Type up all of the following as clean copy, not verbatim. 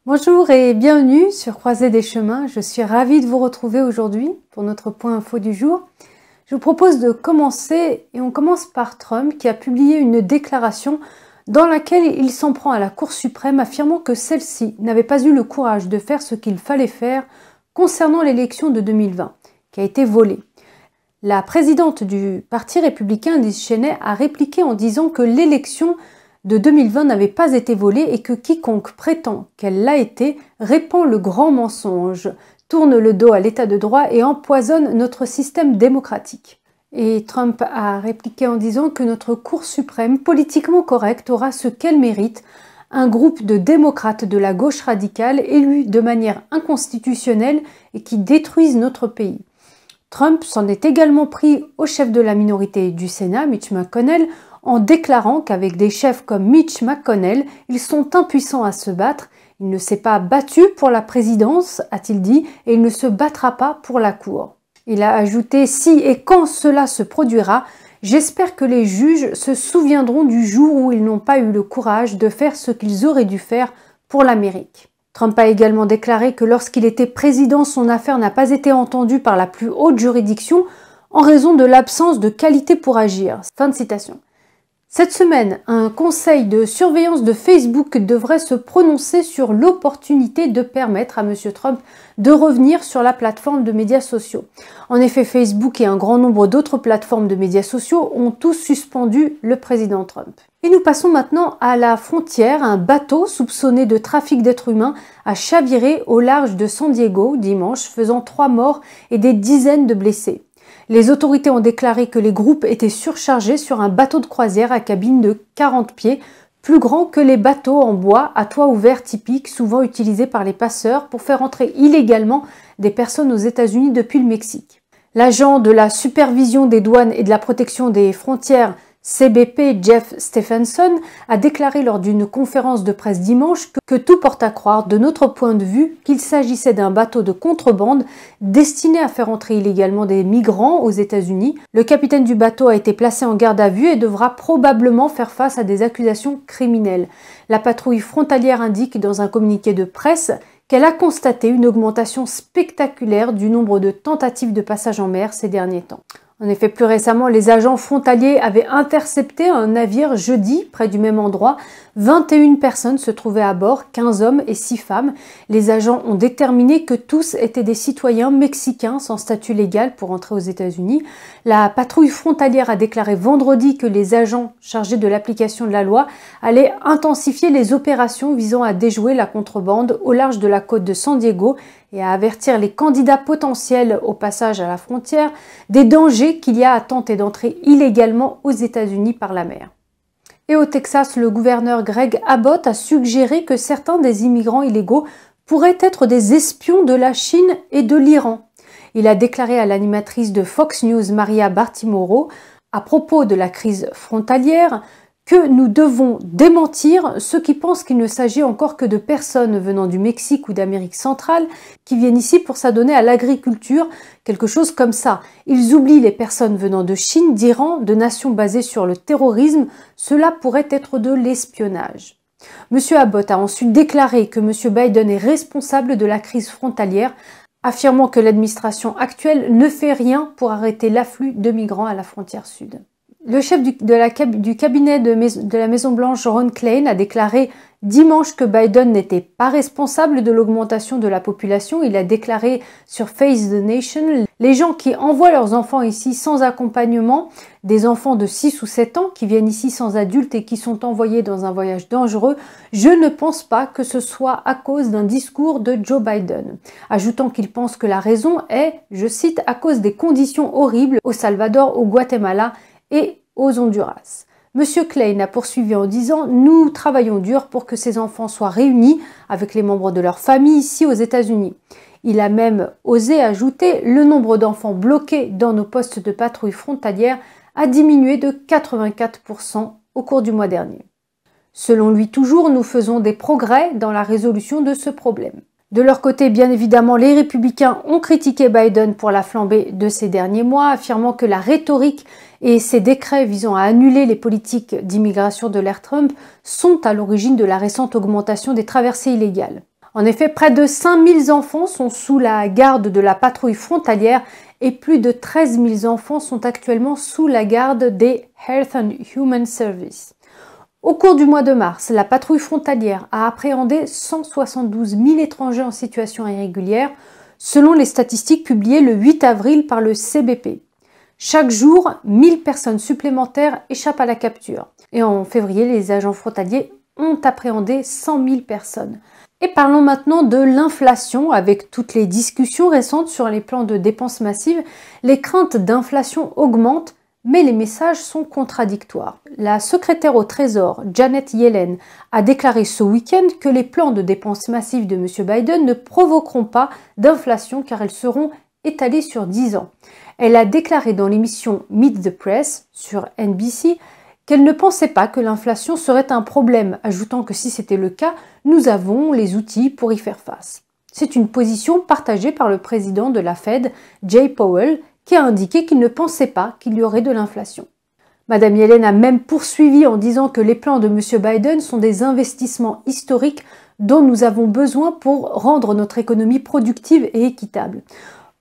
Bonjour et bienvenue sur Croisée des chemins. Je suis ravie de vous retrouver aujourd'hui pour notre point info du jour. Je vous propose de commencer et on commence par Trump qui a publié une déclaration dans laquelle il s'en prend à la Cour suprême affirmant que celle-ci n'avait pas eu le courage de faire ce qu'il fallait faire concernant l'élection de 2020 qui a été volée. La présidente du Parti républicain, Liz Cheney, a répliqué en disant que l'élection de 2020 n'avait pas été volée et que quiconque prétend qu'elle l'a été répand le grand mensonge, tourne le dos à l'état de droit et empoisonne notre système démocratique. Et Trump a répliqué en disant que notre Cour suprême, politiquement correcte, aura ce qu'elle mérite, un groupe de démocrates de la gauche radicale élus de manière inconstitutionnelle et qui détruisent notre pays. Trump s'en est également pris au chef de la minorité du Sénat, Mitch McConnell, en déclarant qu'avec des chefs comme Mitch McConnell, ils sont impuissants à se battre. Il ne s'est pas battu pour la présidence, a-t-il dit, et il ne se battra pas pour la Cour. Il a ajouté « Si et quand cela se produira, j'espère que les juges se souviendront du jour où ils n'ont pas eu le courage de faire ce qu'ils auraient dû faire pour l'Amérique. » Trump a également déclaré que lorsqu'il était président, son affaire n'a pas été entendue par la plus haute juridiction en raison de l'absence de qualité pour agir. Fin de citation. Cette semaine, un conseil de surveillance de Facebook devrait se prononcer sur l'opportunité de permettre à M. Trump de revenir sur la plateforme de médias sociaux. En effet, Facebook et un grand nombre d'autres plateformes de médias sociaux ont tous suspendu le président Trump. Et nous passons maintenant à la frontière. Un bateau soupçonné de trafic d'êtres humains a chaviré au large de San Diego dimanche, faisant 3 morts et des dizaines de blessés. Les autorités ont déclaré que les groupes étaient surchargés sur un bateau de croisière à cabine de 40 pieds, plus grand que les bateaux en bois à toit ouvert typiques, souvent utilisés par les passeurs pour faire entrer illégalement des personnes aux États-Unis depuis le Mexique. L'agent de la supervision des douanes et de la protection des frontières CBP Jeff Stephenson a déclaré lors d'une conférence de presse dimanche que tout porte à croire, de notre point de vue, qu'il s'agissait d'un bateau de contrebande destiné à faire entrer illégalement des migrants aux États-Unis. Le capitaine du bateau a été placé en garde à vue et devra probablement faire face à des accusations criminelles. La patrouille frontalière indique dans un communiqué de presse qu'elle a constaté une augmentation spectaculaire du nombre de tentatives de passage en mer ces derniers temps. En effet, plus récemment, les agents frontaliers avaient intercepté un navire jeudi près du même endroit. 21 personnes se trouvaient à bord, 15 hommes et 6 femmes. Les agents ont déterminé que tous étaient des citoyens mexicains sans statut légal pour entrer aux États-Unis. La patrouille frontalière a déclaré vendredi que les agents chargés de l'application de la loi allaient intensifier les opérations visant à déjouer la contrebande au large de la côte de San Diego et à avertir les candidats potentiels au passage à la frontière des dangers qu'il y a à tenter d'entrer illégalement aux États-Unis par la mer. Et au Texas, le gouverneur Greg Abbott a suggéré que certains des immigrants illégaux pourraient être des espions de la Chine et de l'Iran. Il a déclaré à l'animatrice de Fox News, Maria Bartiromo, à propos de la crise frontalière, que nous devons démentir ceux qui pensent qu'il ne s'agit encore que de personnes venant du Mexique ou d'Amérique centrale qui viennent ici pour s'adonner à l'agriculture, quelque chose comme ça. Ils oublient les personnes venant de Chine, d'Iran, de nations basées sur le terrorisme. Cela pourrait être de l'espionnage. M. Abbott a ensuite déclaré que M. Biden est responsable de la crise frontalière, affirmant que l'administration actuelle ne fait rien pour arrêter l'afflux de migrants à la frontière sud. Le chef du cabinet de la Maison-Blanche, Ron Klain, a déclaré dimanche que Biden n'était pas responsable de l'augmentation de la population. Il a déclaré sur Face the Nation « Les gens qui envoient leurs enfants ici sans accompagnement, des enfants de 6 ou 7 ans qui viennent ici sans adultes et qui sont envoyés dans un voyage dangereux, je ne pense pas que ce soit à cause d'un discours de Joe Biden. » Ajoutant qu'il pense que la raison est, je cite, « à cause des conditions horribles au Salvador, au Guatemala et aux Honduras. » Monsieur Klain a poursuivi en disant « Nous travaillons dur pour que ces enfants soient réunis avec les membres de leur famille ici aux États-Unis. » Il a même osé ajouter « Le nombre d'enfants bloqués dans nos postes de patrouille frontalière a diminué de 84% au cours du mois dernier. » Selon lui toujours, nous faisons des progrès dans la résolution de ce problème. De leur côté, bien évidemment, les républicains ont critiqué Biden pour la flambée de ces derniers mois, affirmant que la rhétorique et ces décrets visant à annuler les politiques d'immigration de l'ère Trump sont à l'origine de la récente augmentation des traversées illégales. En effet, près de 5000 enfants sont sous la garde de la patrouille frontalière et plus de 13 000 enfants sont actuellement sous la garde des Health and Human Services. Au cours du mois de mars, la patrouille frontalière a appréhendé 172 000 étrangers en situation irrégulière, selon les statistiques publiées le 8 avril par le CBP. Chaque jour, 1000 personnes supplémentaires échappent à la capture. Et en février, les agents frontaliers ont appréhendé 100 000 personnes. Et parlons maintenant de l'inflation. Avec toutes les discussions récentes sur les plans de dépenses massives, les craintes d'inflation augmentent, mais les messages sont contradictoires. La secrétaire au Trésor, Janet Yellen, a déclaré ce week-end que les plans de dépenses massives de M. Biden ne provoqueront pas d'inflation car elles seront étalées sur 10 ans. Elle a déclaré dans l'émission Meet the Press sur NBC qu'elle ne pensait pas que l'inflation serait un problème, ajoutant que si c'était le cas, nous avons les outils pour y faire face. C'est une position partagée par le président de la Fed, Jay Powell, qui a indiqué qu'il ne pensait pas qu'il y aurait de l'inflation. Madame Yellen a même poursuivi en disant que les plans de M. Biden sont des investissements historiques dont nous avons besoin pour rendre notre économie productive et équitable.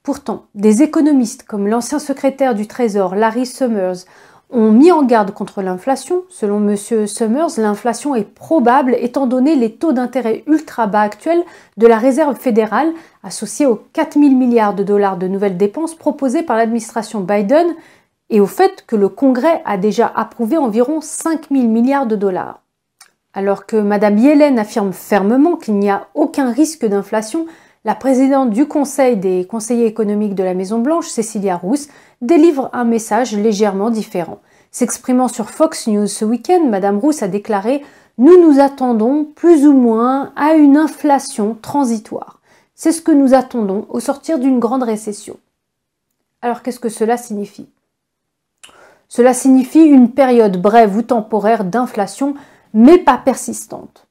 Pourtant, des économistes comme l'ancien secrétaire du Trésor, Larry Summers, ont mis en garde contre l'inflation. Selon M. Summers, l'inflation est probable étant donné les taux d'intérêt ultra bas actuels de la Réserve fédérale associés aux 4 000 milliards de dollars de nouvelles dépenses proposées par l'administration Biden et au fait que le Congrès a déjà approuvé environ 5 000 milliards de dollars. Alors que Mme Yellen affirme fermement qu'il n'y a aucun risque d'inflation, la présidente du Conseil des conseillers économiques de la Maison-Blanche, Cecilia Rouse, délivre un message légèrement différent. S'exprimant sur Fox News ce week-end, Mme Rouse a déclaré « Nous nous attendons plus ou moins à une inflation transitoire. C'est ce que nous attendons au sortir d'une grande récession. » Alors qu'est-ce que cela signifie? Cela signifie une période brève ou temporaire d'inflation, mais pas persistante.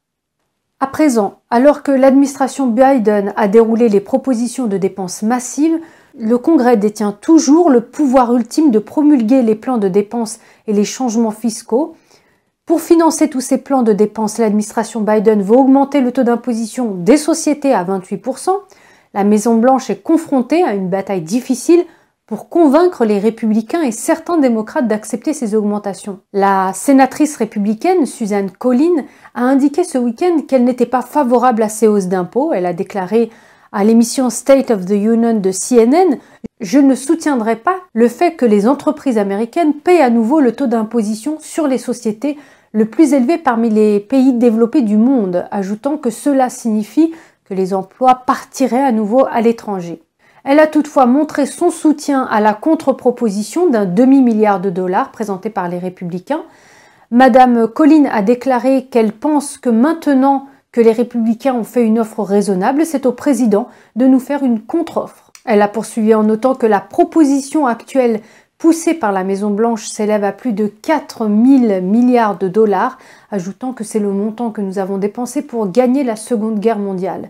À présent, alors que l'administration Biden a déroulé les propositions de dépenses massives, le Congrès détient toujours le pouvoir ultime de promulguer les plans de dépenses et les changements fiscaux. Pour financer tous ces plans de dépenses, l'administration Biden veut augmenter le taux d'imposition des sociétés à 28%. La Maison-Blanche est confrontée à une bataille difficile pour convaincre les républicains et certains démocrates d'accepter ces augmentations. La sénatrice républicaine Susan Collins a indiqué ce week-end qu'elle n'était pas favorable à ces hausses d'impôts. Elle a déclaré à l'émission State of the Union de CNN « Je ne soutiendrai pas le fait que les entreprises américaines payent à nouveau le taux d'imposition sur les sociétés le plus élevé parmi les pays développés du monde », ajoutant que cela signifie que les emplois partiraient à nouveau à l'étranger. Elle a toutefois montré son soutien à la contre-proposition d'un demi-milliard de dollars présentée par les républicains. Madame Collins a déclaré qu'elle pense que maintenant que les républicains ont fait une offre raisonnable, c'est au président de nous faire une contre-offre. Elle a poursuivi en notant que la proposition actuelle poussée par la Maison-Blanche s'élève à plus de 4 000 milliards de dollars, ajoutant que c'est le montant que nous avons dépensé pour gagner la Seconde Guerre mondiale.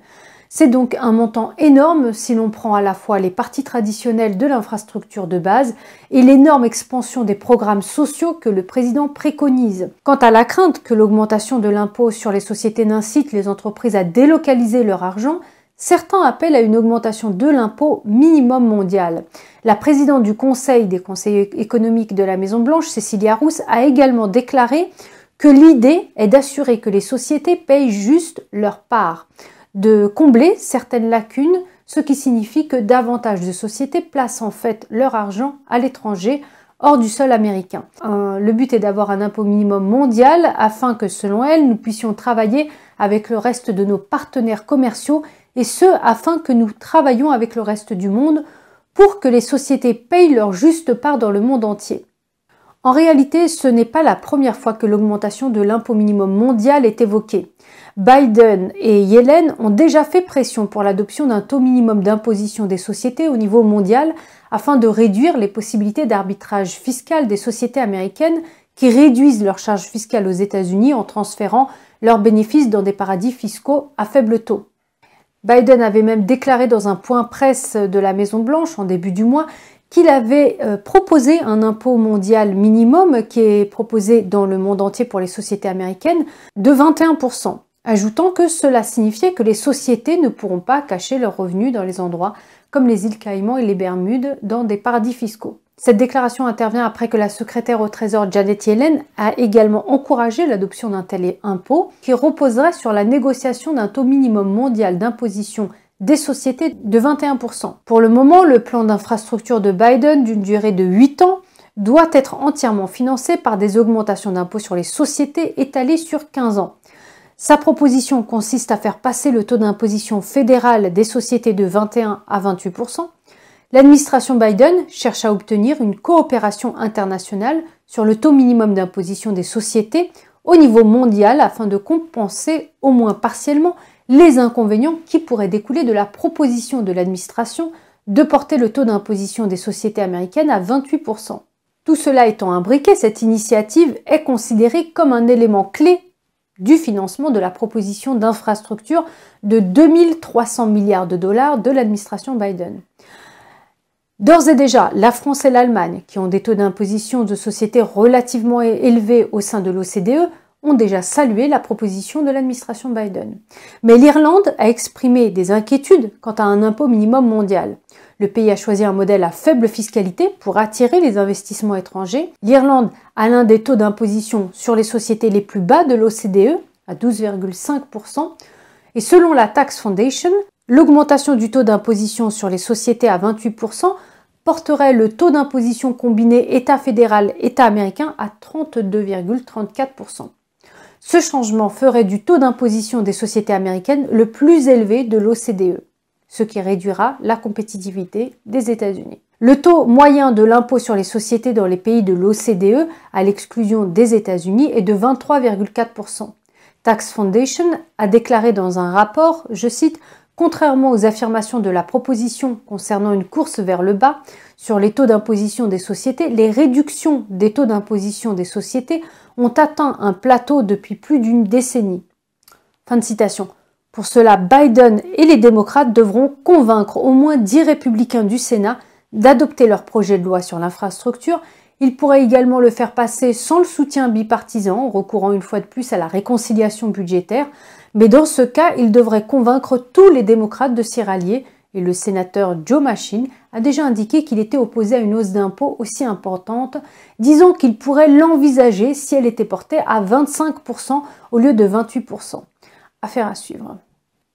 C'est donc un montant énorme si l'on prend à la fois les parties traditionnelles de l'infrastructure de base et l'énorme expansion des programmes sociaux que le président préconise. Quant à la crainte que l'augmentation de l'impôt sur les sociétés n'incite les entreprises à délocaliser leur argent, certains appellent à une augmentation de l'impôt minimum mondial. La présidente du Conseil des conseillers économiques de la Maison-Blanche, Cecilia Rouse, a également déclaré que l'idée est d'assurer que les sociétés payent juste leur part, de combler certaines lacunes, ce qui signifie que davantage de sociétés placent en fait leur argent à l'étranger, hors du sol américain. Le but est d'avoir un impôt minimum mondial afin que, selon elle, nous puissions travailler avec le reste de nos partenaires commerciaux et ce, afin que nous travaillions avec le reste du monde pour que les sociétés payent leur juste part dans le monde entier. En réalité, ce n'est pas la première fois que l'augmentation de l'impôt minimum mondial est évoquée. Biden et Yellen ont déjà fait pression pour l'adoption d'un taux minimum d'imposition des sociétés au niveau mondial afin de réduire les possibilités d'arbitrage fiscal des sociétés américaines qui réduisent leurs charges fiscales aux États-Unis en transférant leurs bénéfices dans des paradis fiscaux à faible taux. Biden avait même déclaré dans un point presse de la Maison-Blanche en début du mois qu'il avait proposé un impôt mondial minimum qui est proposé dans le monde entier pour les sociétés américaines de 21%. ajoutant que cela signifiait que les sociétés ne pourront pas cacher leurs revenus dans les endroits comme les îles Caïmans et les Bermudes dans des paradis fiscaux. Cette déclaration intervient après que la secrétaire au Trésor Janet Yellen a également encouragé l'adoption d'un tel impôt qui reposerait sur la négociation d'un taux minimum mondial d'imposition des sociétés de 21%. Pour le moment, le plan d'infrastructure de Biden d'une durée de 8 ans doit être entièrement financé par des augmentations d'impôts sur les sociétés étalées sur 15 ans. Sa proposition consiste à faire passer le taux d'imposition fédéral des sociétés de 21 à 28%. L'administration Biden cherche à obtenir une coopération internationale sur le taux minimum d'imposition des sociétés au niveau mondial afin de compenser au moins partiellement les inconvénients qui pourraient découler de la proposition de l'administration de porter le taux d'imposition des sociétés américaines à 28%. Tout cela étant imbriqué, cette initiative est considérée comme un élément clé du financement de la proposition d'infrastructure de 2300 milliards de dollars de l'administration Biden. D'ores et déjà, la France et l'Allemagne, qui ont des taux d'imposition de sociétés relativement élevés au sein de l'OCDE, ont déjà salué la proposition de l'administration Biden. Mais l'Irlande a exprimé des inquiétudes quant à un impôt minimum mondial. Le pays a choisi un modèle à faible fiscalité pour attirer les investissements étrangers. L'Irlande a l'un des taux d'imposition sur les sociétés les plus bas de l'OCDE, à 12,5%. Et selon la Tax Foundation, l'augmentation du taux d'imposition sur les sociétés à 28% porterait le taux d'imposition combiné État fédéral, État américain à 32,34%. Ce changement ferait du taux d'imposition des sociétés américaines le plus élevé de l'OCDE, ce qui réduira la compétitivité des États-Unis. Le taux moyen de l'impôt sur les sociétés dans les pays de l'OCDE, à l'exclusion des États-Unis, est de 23,4%. Tax Foundation a déclaré dans un rapport, je cite, « Contrairement aux affirmations de la proposition concernant une course vers le bas sur les taux d'imposition des sociétés, les réductions des taux d'imposition des sociétés ont atteint un plateau depuis plus d'une décennie. » Fin de citation. Pour cela, Biden et les démocrates devront convaincre au moins 10 républicains du Sénat d'adopter leur projet de loi sur l'infrastructure. Ils pourraient également le faire passer sans le soutien bipartisan, en recourant une fois de plus à la réconciliation budgétaire. Mais dans ce cas, ils devraient convaincre tous les démocrates de s'y rallier. Et le sénateur Joe Manchin a déjà indiqué qu'il était opposé à une hausse d'impôts aussi importante. Disons qu'il pourrait l'envisager si elle était portée à 25% au lieu de 28%. Affaire à suivre.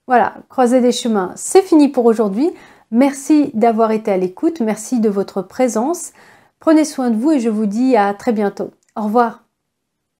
Voilà, Croisée des chemins, c'est fini pour aujourd'hui. Merci d'avoir été à l'écoute, merci de votre présence. Prenez soin de vous et je vous dis à très bientôt. Au revoir.